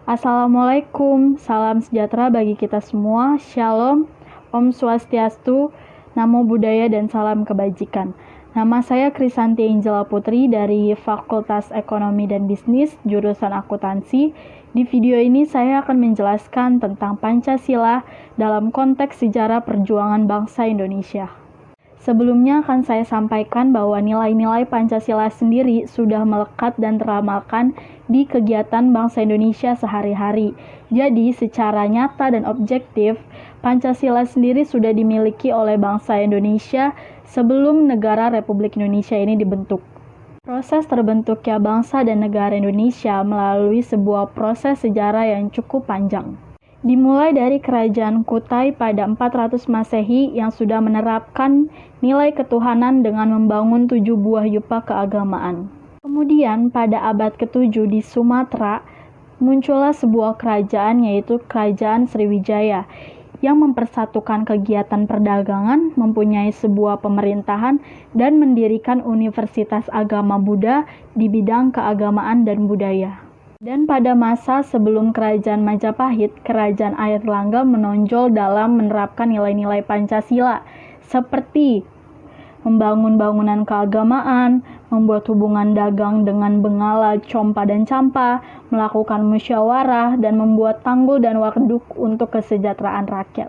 Assalamualaikum, salam sejahtera bagi kita semua. Shalom, Om Swastiastu, Namo Buddhaya, dan salam kebajikan. Nama saya Krisanti Angela Putri dari Fakultas Ekonomi dan Bisnis, jurusan akuntansi. Di video ini saya akan menjelaskan tentang Pancasila dalam konteks sejarah perjuangan bangsa Indonesia. Sebelumnya akan saya sampaikan bahwa nilai-nilai Pancasila sendiri sudah melekat dan teramalkan di kegiatan bangsa Indonesia sehari-hari. Jadi, secara nyata dan objektif, Pancasila sendiri sudah dimiliki oleh bangsa Indonesia sebelum negara Republik Indonesia ini dibentuk. Proses terbentuknya bangsa dan negara Indonesia melalui sebuah proses sejarah yang cukup panjang. Dimulai dari Kerajaan Kutai pada 400 Masehi yang sudah menerapkan nilai ketuhanan dengan membangun 7 buah yupa keagamaan. Kemudian pada abad ke-7 di Sumatera muncullah sebuah kerajaan yaitu Kerajaan Sriwijaya yang mempersatukan kegiatan perdagangan, mempunyai sebuah pemerintahan, dan mendirikan Universitas Agama Buddha di bidang keagamaan dan budaya. Dan pada masa sebelum Kerajaan Majapahit, Kerajaan Airlangga menonjol dalam menerapkan nilai-nilai Pancasila seperti membangun bangunan keagamaan, membuat hubungan dagang dengan Bengala, Compa, dan Campa, melakukan musyawarah, dan membuat tanggul dan waduk untuk kesejahteraan rakyat.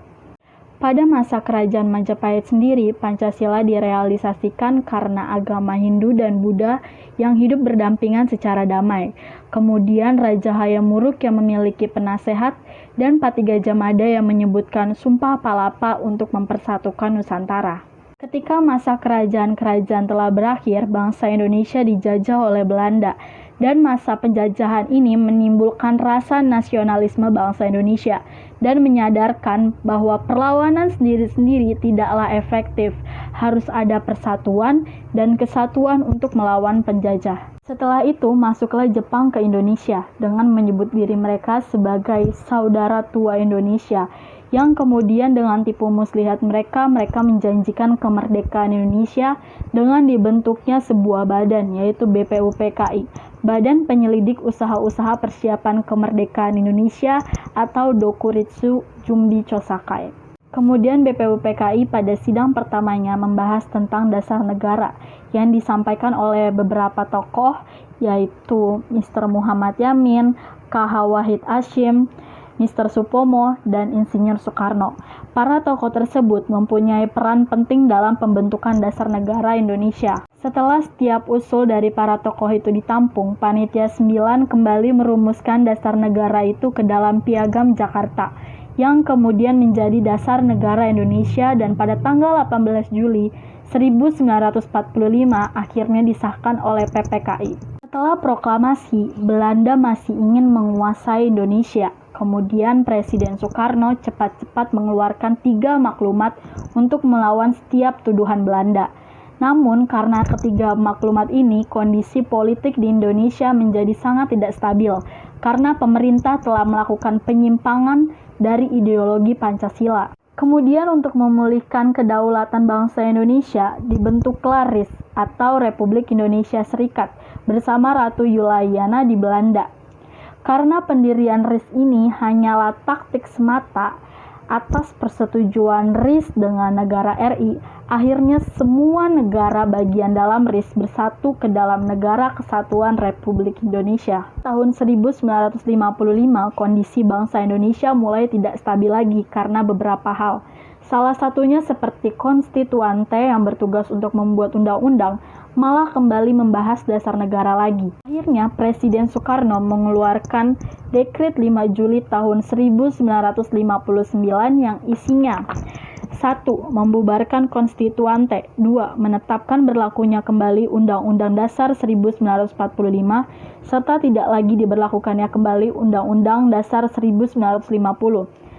Pada masa Kerajaan Majapahit sendiri, Pancasila direalisasikan karena agama Hindu dan Buddha yang hidup berdampingan secara damai. Kemudian Raja Hayam Wuruk yang memiliki penasehat dan Pati Gajah Mada yang menyebutkan Sumpah Palapa untuk mempersatukan Nusantara. Ketika masa kerajaan-kerajaan telah berakhir, bangsa Indonesia dijajah oleh Belanda. Dan masa penjajahan ini menimbulkan rasa nasionalisme bangsa Indonesia dan menyadarkan bahwa perlawanan sendiri-sendiri tidaklah efektif. Harus ada persatuan dan kesatuan untuk melawan penjajah. Setelah itu masuklah Jepang ke Indonesia dengan menyebut diri mereka sebagai saudara tua Indonesia, yang kemudian dengan tipu muslihat mereka menjanjikan kemerdekaan Indonesia dengan dibentuknya sebuah badan yaitu BPUPKI, Badan Penyelidik Usaha-Usaha Persiapan Kemerdekaan Indonesia atau Dokuritsu Jumbi Chosakai. Kemudian BPUPKI pada sidang pertamanya membahas tentang dasar negara yang disampaikan oleh beberapa tokoh yaitu Mr. Muhammad Yamin, K.H. Wahid Hasyim, Mr. Supomo, dan Insinyur Soekarno. Para tokoh tersebut mempunyai peran penting dalam pembentukan dasar negara Indonesia. Setelah setiap usul dari para tokoh itu ditampung, Panitia 9 kembali merumuskan dasar negara itu ke dalam Piagam Jakarta, yang kemudian menjadi dasar negara Indonesia dan pada tanggal 18 Juli 1945 akhirnya disahkan oleh PPKI. Setelah proklamasi, Belanda masih ingin menguasai Indonesia. Kemudian Presiden Soekarno cepat-cepat mengeluarkan 3 maklumat untuk melawan setiap tuduhan Belanda. Namun karena ketiga maklumat ini, kondisi politik di Indonesia menjadi sangat tidak stabil karena pemerintah telah melakukan penyimpangan dari ideologi Pancasila. Kemudian untuk memulihkan kedaulatan bangsa Indonesia, dibentuklah RIS atau Republik Indonesia Serikat bersama Ratu Yulayana di Belanda. Karena pendirian RIS ini hanyalah taktik semata atas persetujuan RIS dengan negara RI, akhirnya semua negara bagian dalam RIS bersatu ke dalam Negara Kesatuan Republik Indonesia. Tahun 1955, kondisi bangsa Indonesia mulai tidak stabil lagi karena beberapa hal. Salah satunya seperti konstituante yang bertugas untuk membuat undang-undang, malah kembali membahas dasar negara lagi. Akhirnya Presiden Soekarno mengeluarkan Dekret 5 Juli tahun 1959 yang isinya 1. Membubarkan konstituante. 2. Menetapkan berlakunya kembali Undang-Undang Dasar 1945 serta tidak lagi diberlakukannya kembali Undang-Undang Dasar 1950.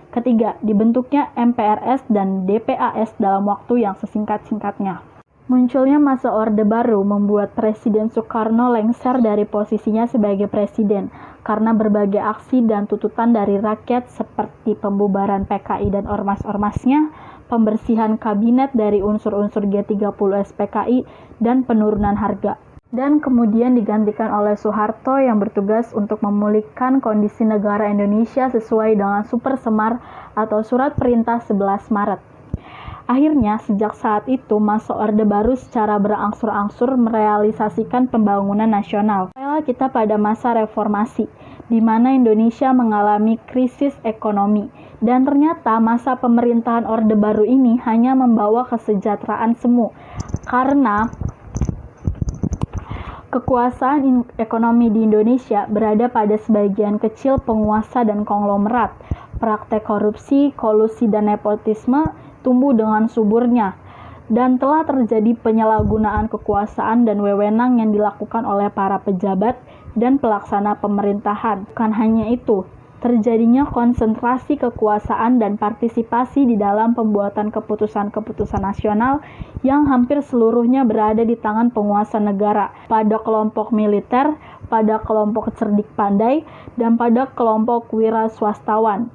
Ketiga, dibentuknya MPRS dan DPAS dalam waktu yang sesingkat-singkatnya. Munculnya masa Orde Baru membuat Presiden Soekarno lengser dari posisinya sebagai presiden karena berbagai aksi dan tuntutan dari rakyat seperti pembubaran PKI dan ormas-ormasnya, pembersihan kabinet dari unsur-unsur G30 SPKI, dan penurunan harga. dan kemudian digantikan oleh Soeharto yang bertugas untuk memulihkan kondisi negara Indonesia sesuai dengan Super Semar atau Surat Perintah 11 Maret. Akhirnya, sejak saat itu, masa Orde Baru secara berangsur-angsur merealisasikan pembangunan nasional. Sampailah kita pada masa reformasi, di mana Indonesia mengalami krisis ekonomi. Dan ternyata masa pemerintahan Orde Baru ini hanya membawa kesejahteraan semu, karena kekuasaan ekonomi di Indonesia berada pada sebagian kecil penguasa dan konglomerat. Praktek korupsi, kolusi, dan nepotisme tumbuh dengan suburnya, dan telah terjadi penyalahgunaan kekuasaan dan wewenang yang dilakukan oleh para pejabat dan pelaksana pemerintahan. Bukan hanya itu, terjadinya konsentrasi kekuasaan dan partisipasi di dalam pembuatan keputusan-keputusan nasional yang hampir seluruhnya berada di tangan penguasa negara, pada kelompok militer, pada kelompok cerdik pandai, dan pada kelompok wira swastawan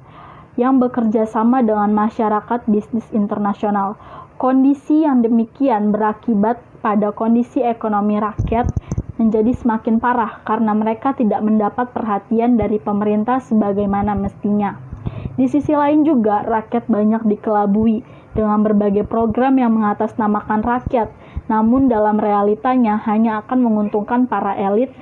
yang bekerja sama dengan masyarakat bisnis internasional. Kondisi yang demikian berakibat pada kondisi ekonomi rakyat menjadi semakin parah karena mereka tidak mendapat perhatian dari pemerintah sebagaimana mestinya. Di sisi lain juga, rakyat banyak dikelabui dengan berbagai program yang mengatasnamakan rakyat, namun dalam realitanya hanya akan menguntungkan para elit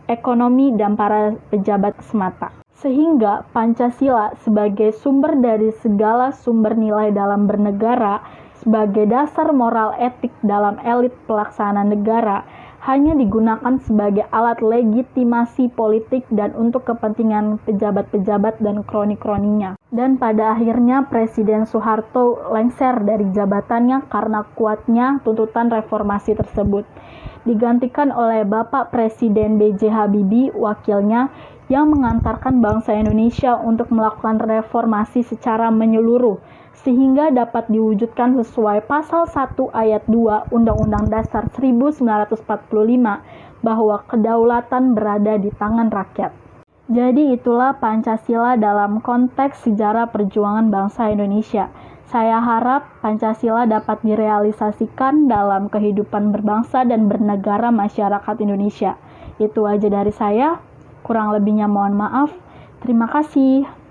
ekonomi dan para pejabat semata. Sehingga Pancasila sebagai sumber dari segala sumber nilai dalam bernegara, sebagai dasar moral etik dalam elit pelaksana negara, hanya digunakan sebagai alat legitimasi politik dan untuk kepentingan pejabat-pejabat dan kroni-kroninya. Dan pada akhirnya Presiden Soeharto lengser dari jabatannya karena kuatnya tuntutan reformasi tersebut. Digantikan oleh Bapak Presiden B.J. Habibie, wakilnya, yang mengantarkan bangsa Indonesia untuk melakukan reformasi secara menyeluruh, sehingga dapat diwujudkan sesuai Pasal 1 Ayat 2 Undang-Undang Dasar 1945 bahwa kedaulatan berada di tangan rakyat. Jadi itulah Pancasila dalam konteks sejarah perjuangan bangsa Indonesia. Saya harap Pancasila dapat direalisasikan dalam kehidupan berbangsa dan bernegara masyarakat Indonesia. Itu aja dari saya, kurang lebihnya mohon maaf. Terima kasih.